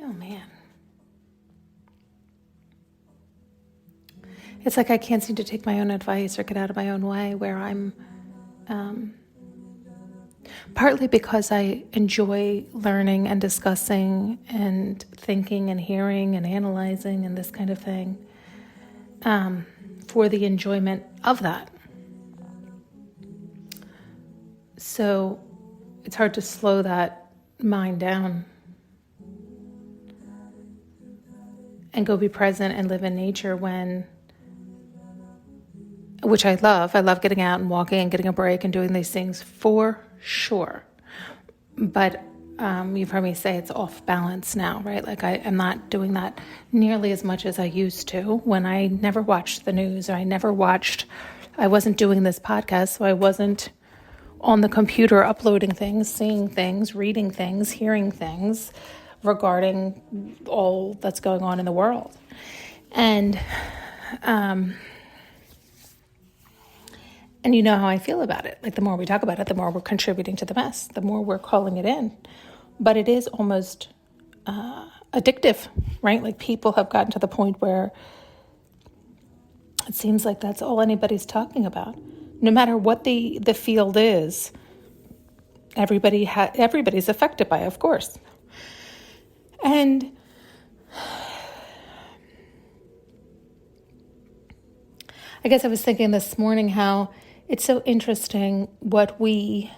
Oh, man. It's like I can't seem to take my own advice or get out of my own way, where I'm partly because I enjoy learning and discussing and thinking and hearing and analyzing and this kind of thing, for the enjoyment of that. So it's hard to slow that mind down and go be present and live in nature which I love. I love getting out and walking and getting a break and doing these things for sure. But you've heard me say it's off balance now, right? Like I am not doing that nearly as much as I used to when I never watched the news, or I wasn't doing this podcast, so I wasn't on the computer uploading things, seeing things, reading things, hearing things regarding all that's going on in the world. And you know how I feel about it. Like the more we talk about it, the more we're contributing to the mess, the more we're calling it in. But it is almost addictive, right? Like people have gotten to the point where it seems like that's all anybody's talking about. No matter what the field is, everybody's affected by it, of course. And I guess I was thinking this morning how it's so interesting what we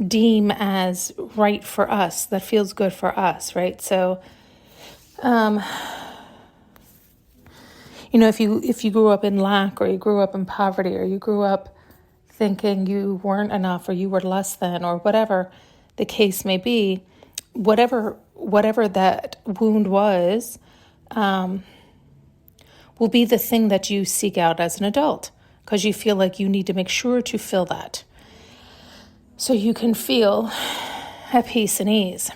deem as right for us, that feels good for us, right? So, if you grew up in lack, or you grew up in poverty, or you grew up thinking you weren't enough, or you were less than, or whatever the case may be, whatever that wound was, will be the thing that you seek out as an adult, because you feel like you need to make sure to fill that so you can feel at peace and ease.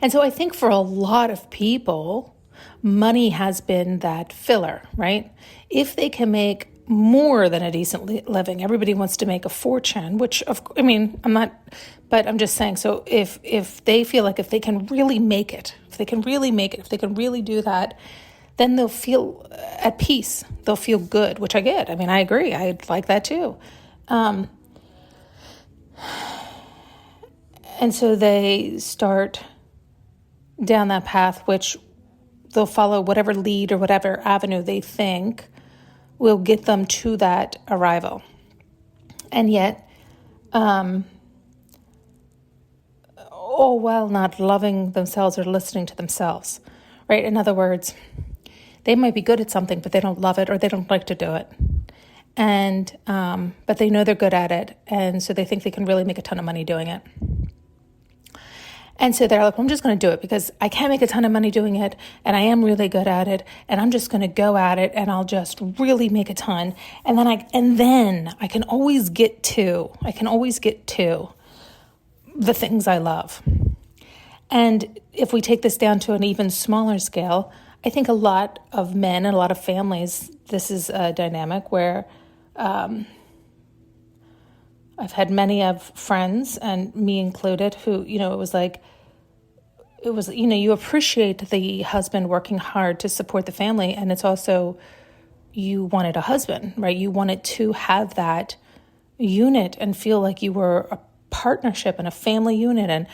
And so I think for a lot of people, money has been that filler, right? If they can make more than a decent living, everybody wants to make a fortune, which I'm just saying, so if they feel like if they can really make it, if they can really do that, then they'll feel at peace. They'll feel good, which I get. I mean, I agree. I'd like that too. And so they start down that path, which they'll follow whatever lead or whatever avenue they think will get them to that arrival. And yet, all while not loving themselves or listening to themselves, right? In other words, they might be good at something, but they don't love it, or they don't like to do it. And, but they know they're good at it. And so they think they can really make a ton of money doing it. And so they're like, well, I'm just going to do it because I can make a ton of money doing it, and I am really good at it, and I'm just going to go at it, and I'll just really make a ton. And then I can always get to the things I love. And if we take this down to an even smaller scale, I think a lot of men and a lot of families, this is a dynamic where I've had many of friends, and me included, who, you appreciate the husband working hard to support the family. And it's also, you wanted a husband, right? You wanted to have that unit and feel like you were a partnership and a family unit, and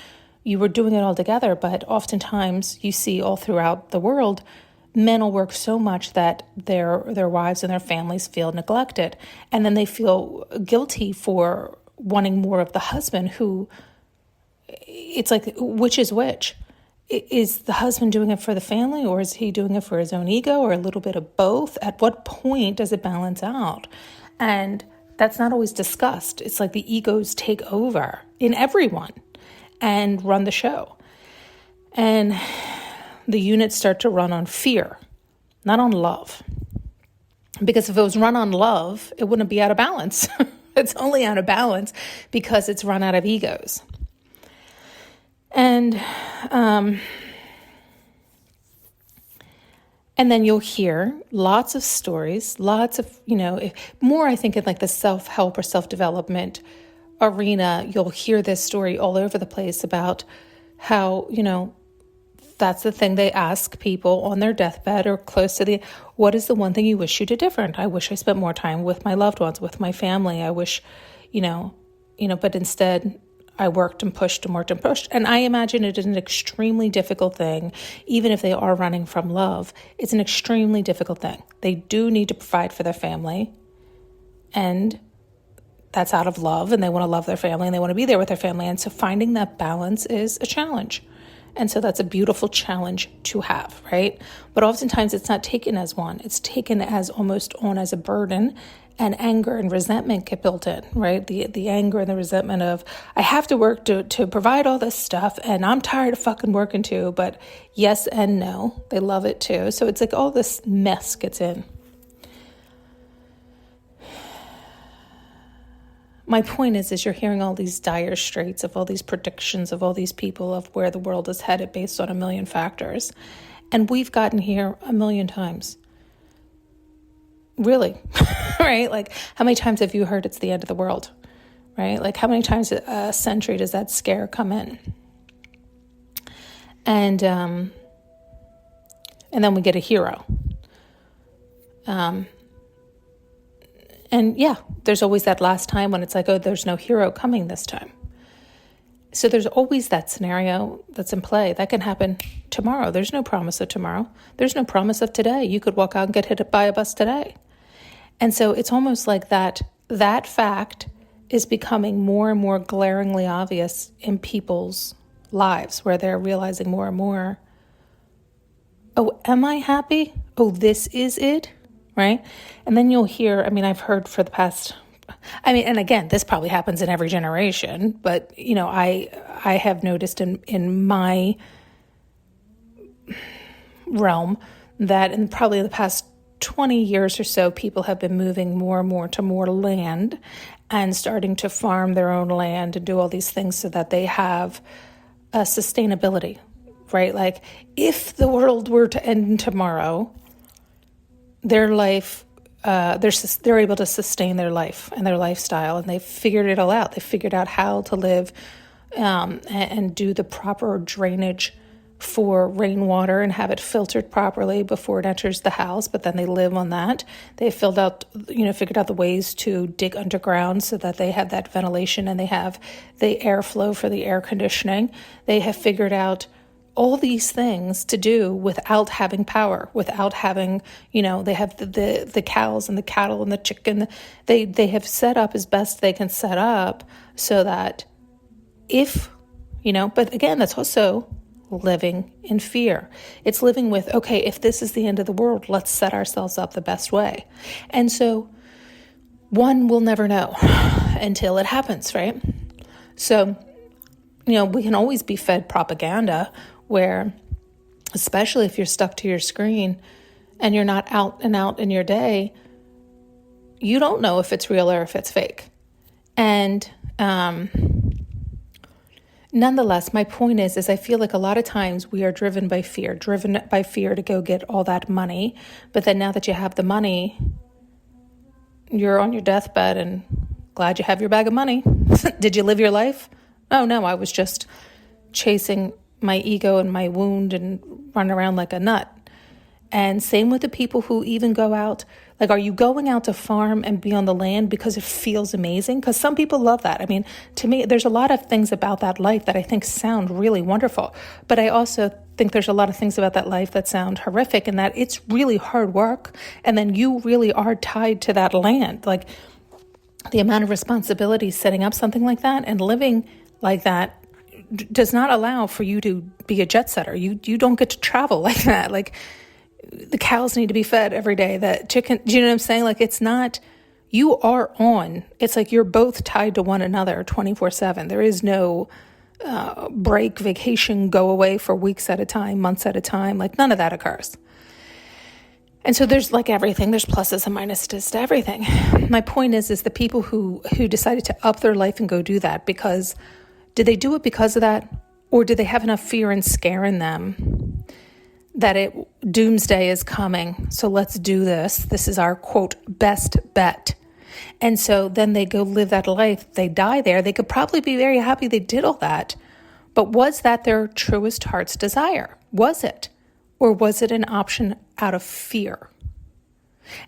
you were doing it all together. But oftentimes you see all throughout the world, men will work so much that their wives and their families feel neglected. And then they feel guilty for wanting more of the husband, who, it's like, which is which? Is the husband doing it for the family, or is he doing it for his own ego, or a little bit of both? At what point does it balance out? And that's not always discussed. It's like the egos take over in everyone and run the show. And the units start to run on fear, not on love. Because if it was run on love, it wouldn't be out of balance. It's only out of balance because it's run out of egos. And then you'll hear lots of stories, lots of, more, I think, in like the self-help or self-development arena, you'll hear this story all over the place about how, that's the thing they ask people on their deathbed or close to what is the one thing you wish you did different? I wish I spent more time with my loved ones, with my family. I wish, but instead I worked and pushed and worked and pushed. And I imagine it is an extremely difficult thing, even if they are running from love. It's an extremely difficult thing. They do need to provide for their family, and that's out of love, and they want to love their family and they want to be there with their family. And so finding that balance is a challenge. And so that's a beautiful challenge to have, right? But oftentimes it's not taken as one. It's taken as almost on as a burden, and anger and resentment get built in, right? The anger and the resentment of, I have to work to provide all this stuff, and I'm tired of fucking working too, but yes and no, they love it too. So it's like all this mess gets in. My point is you're hearing all these dire straits of all these predictions of all these people of where the world is headed based on a million factors. And we've gotten here a million times. Really, right? Like, how many times have you heard it's the end of the world, right? Like, how many times a century does that scare come in? And then we get a hero. And yeah, there's always that last time when it's like, oh, there's no hero coming this time. So there's always that scenario that's in play. That can happen tomorrow. There's no promise of tomorrow. There's no promise of today. You could walk out and get hit by a bus today. And so it's almost like that fact is becoming more and more glaringly obvious in people's lives, where they're realizing more and more, oh, am I happy? Oh, this is it, right? And then you'll hear, I've heard for the past, and again, this probably happens in every generation, but, I have noticed in my realm that in probably the past 20 years or so, people have been moving more and more to more land and starting to farm their own land and do all these things so that they have a sustainability, right? Like, if the world were to end tomorrow, their life, they're able to sustain their life and their lifestyle, and they've figured it all out. They figured out how to live and do the proper drainage for rainwater and have it filtered properly before it enters the house, but then they live on that. They figured out the ways to dig underground so that they have that ventilation and they have the airflow for the air conditioning. They have figured out all these things to do without having power, without having, they have the cows and the cattle and the chicken. They have set up as best they can set up so that but again, that's also living in fear. It's living with, okay, if this is the end of the world, let's set ourselves up the best way. And so one will never know until it happens, right? So, we can always be fed propaganda where, especially if you're stuck to your screen and you're not out and out in your day, you don't know if it's real or if it's fake. And nonetheless, my point is I feel like a lot of times we are driven by fear to go get all that money. But then now that you have the money, you're on your deathbed and glad you have your bag of money. Did you live your life? Oh, no, I was just chasing my ego and my wound and run around like a nut. And same with the people who even go out. Like, are you going out to farm and be on the land because it feels amazing? Because some people love that. To me, there's a lot of things about that life that I think sound really wonderful. But I also think there's a lot of things about that life that sound horrific, and that it's really hard work. And then you really are tied to that land. Like, the amount of responsibility setting up something like that and living like that does not allow for you to be a jet setter. You don't get to travel like that. Like, the cows need to be fed every day. That chicken, do you know what I'm saying? Like, it's not, you are on. It's like you're both tied to one another 24/7. There is no break, vacation, go away for weeks at a time, months at a time. Like, none of that occurs. And so there's like everything. There's pluses and minuses to everything. My point is the people who decided to up their life and go do that, because did they do it because of that? Or did they have enough fear and scare in them that doomsday is coming? So let's do this. This is our, quote, best bet. And so then they go live that life. They die there. They could probably be very happy they did all that. But was that their truest heart's desire? Was it? Or was it an option out of fear?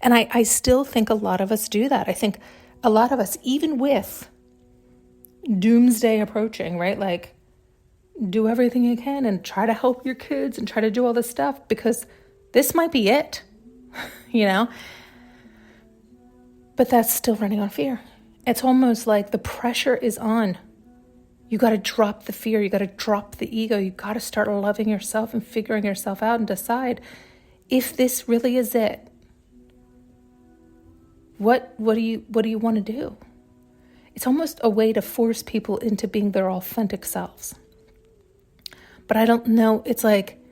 And I still think a lot of us do that. I think a lot of us, even with doomsday approaching, right? Like, do everything you can and try to help your kids and try to do all this stuff because this might be it, But that's still running on fear. It's almost like the pressure is on. You got to drop the fear. You got to drop the ego. You got to start loving yourself and figuring yourself out and decide if this really is it. What do you want to do? It's almost a way to force people into being their authentic selves. But I don't know. It's like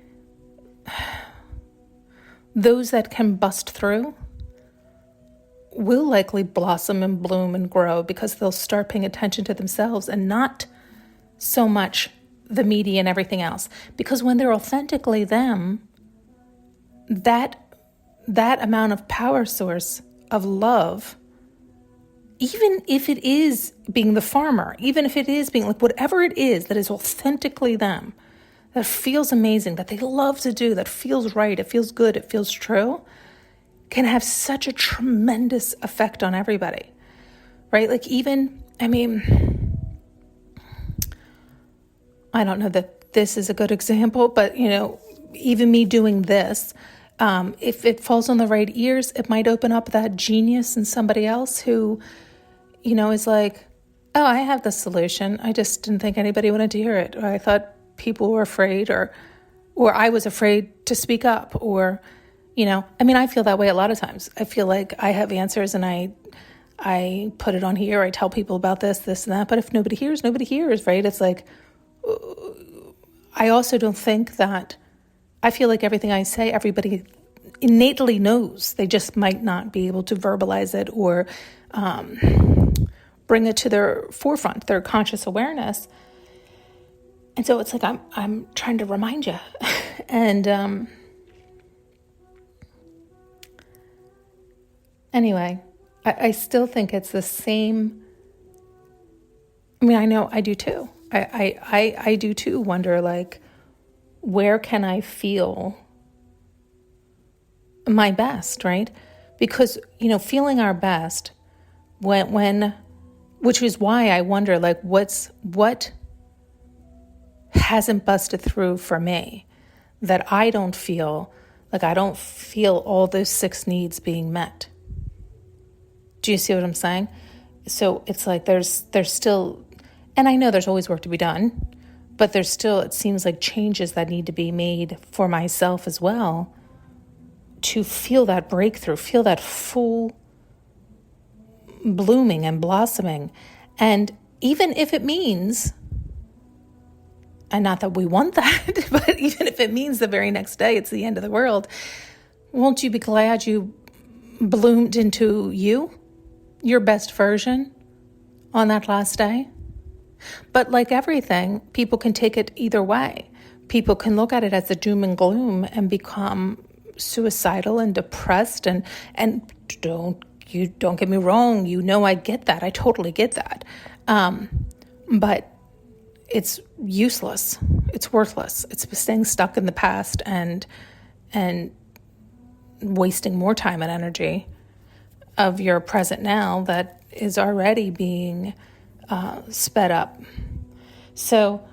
those that can bust through will likely blossom and bloom and grow because they'll start paying attention to themselves and not so much the media and everything else. Because when they're authentically them, that amount of power source of love, even if it is being the farmer, even if it is being like whatever it is that is authentically them, that feels amazing, that they love to do, that feels right, it feels good, it feels true, can have such a tremendous effect on everybody, right? Like I don't know that this is a good example, but, even me doing this, if it falls on the right ears, it might open up that genius in somebody else who, is like, oh, I have the solution. I just didn't think anybody wanted to hear it. Or I thought people were afraid or I was afraid to speak up or, I feel that way a lot of times. I feel like I have answers and I put it on here. I tell people about this and that. But if nobody hears, right? It's like, I also don't think that, I feel like everything I say, everybody innately knows. They just might not be able to verbalize it or bring it to their forefront, their conscious awareness. And so it's like, I'm trying to remind you. And anyway, I still think it's the same. I know I do too. I do too wonder, like, where can I feel my best, right? Because, feeling our best when which is why I wonder, like, what hasn't busted through for me that I don't feel all those 6 needs being met. Do you see what I'm saying? So it's like there's still, and I know there's always work to be done, but there's still, it seems like changes that need to be made for myself as well to feel that breakthrough, feel that full blooming and blossoming. And even if it means, and not that we want that, but even if it means the very next day it's the end of the world, won't you be glad you bloomed into your best version on that last day? But like everything, people can take it either way. People can look at it as a doom and gloom and become suicidal and depressed and don't get me wrong, I get that. I totally get that. But it's useless. It's worthless. It's staying stuck in the past and wasting more time and energy of your present now that is already being sped up. So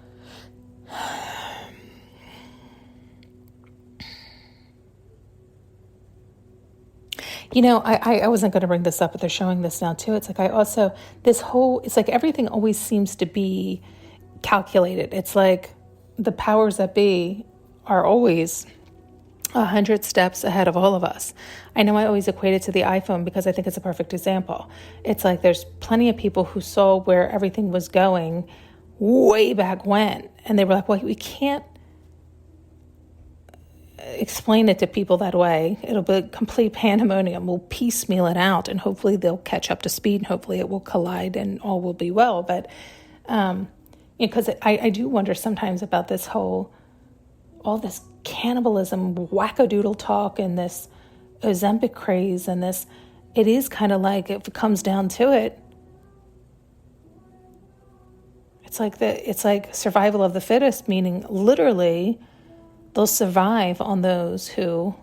I wasn't going to bring this up, but they're showing this now too. It's like it's like everything always seems to be calculated. It's like the powers that be are always 100 steps ahead of all of us. I know I always equate it to the iPhone because I think it's a perfect example. It's like there's plenty of people who saw where everything was going way back when, and they were like, well, we can't explain it to people that way. It'll be complete pandemonium. We'll piecemeal it out and hopefully they'll catch up to speed and hopefully it will collide and all will be well. But because I do wonder sometimes about this all this cannibalism, wackadoodle talk and this Ozempic craze and this, it is kind of like, if it comes down to it, It's like survival of the fittest, meaning literally they'll survive on those who,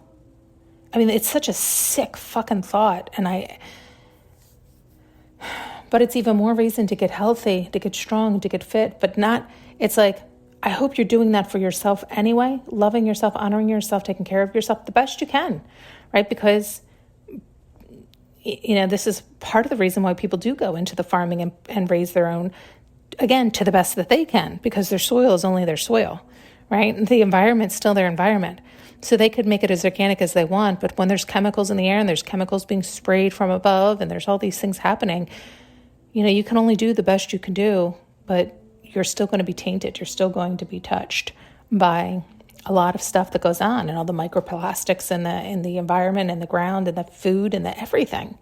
I mean, it's such a sick fucking thought. But it's even more reason to get healthy, to get strong, to get fit, but not, it's like, I hope you're doing that for yourself anyway, loving yourself, honoring yourself, taking care of yourself the best you can, right? Because, this is part of the reason why people do go into the farming and raise their own, again, to the best that they can, because their soil is only their soil, right? And the environment's still their environment. So they could make it as organic as they want, but when there's chemicals in the air and there's chemicals being sprayed from above and there's all these things happening, you can only do the best you can do, but you're still going to be tainted. You're still going to be touched by a lot of stuff that goes on and all the microplastics in the environment and the ground and the food and the everything.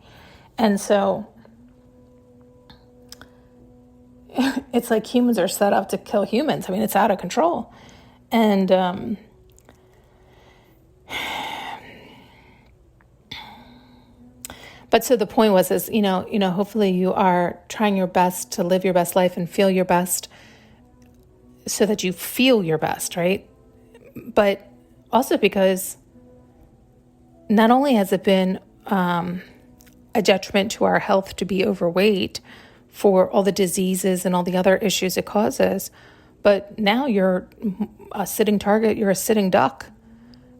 And so it's like humans are set up to kill humans. I mean, it's out of control. And but so the point was, hopefully you are trying your best to live your best life and feel your best so that you feel your best, right? But also because not only has it been a detriment to our health to be overweight for all the diseases and all the other issues it causes, but now you're a sitting target, you're a sitting duck,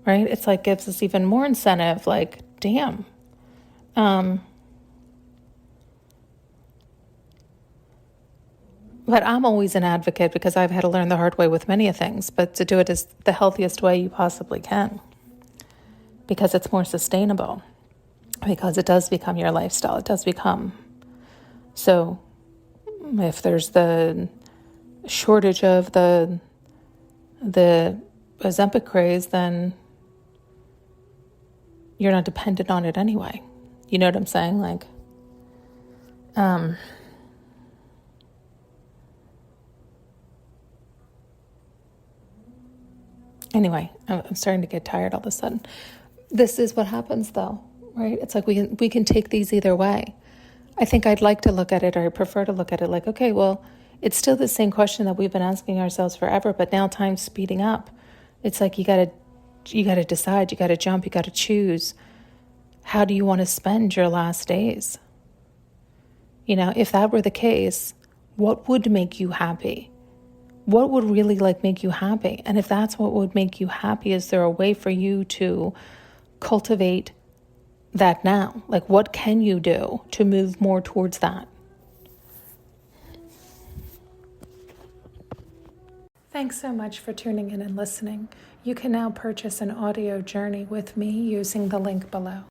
right? It's like gives us even more incentive, like, damn. But I'm always an advocate because I've had to learn the hard way with many things, but to do it is the healthiest way you possibly can because it's more sustainable, because it does become your lifestyle. It does become. So if there's the shortage of the Ozempic craze, then you're not dependent on it anyway. You know what I'm saying? Like, anyway, I'm starting to get tired all of a sudden. This is what happens though, right? It's like we can take these either way. I think I'd like to look at it, or I prefer to look at it like, okay, well, it's still the same question that we've been asking ourselves forever, but now time's speeding up. It's like you gotta decide, you gotta jump, you gotta choose. How do you want to spend your last days? If that were the case, what would make you happy? What would really make you happy? And if that's what would make you happy, is there a way for you to cultivate that now? Like, what can you do to move more towards that? Thanks so much for tuning in and listening. You can now purchase an audio journey with me using the link below.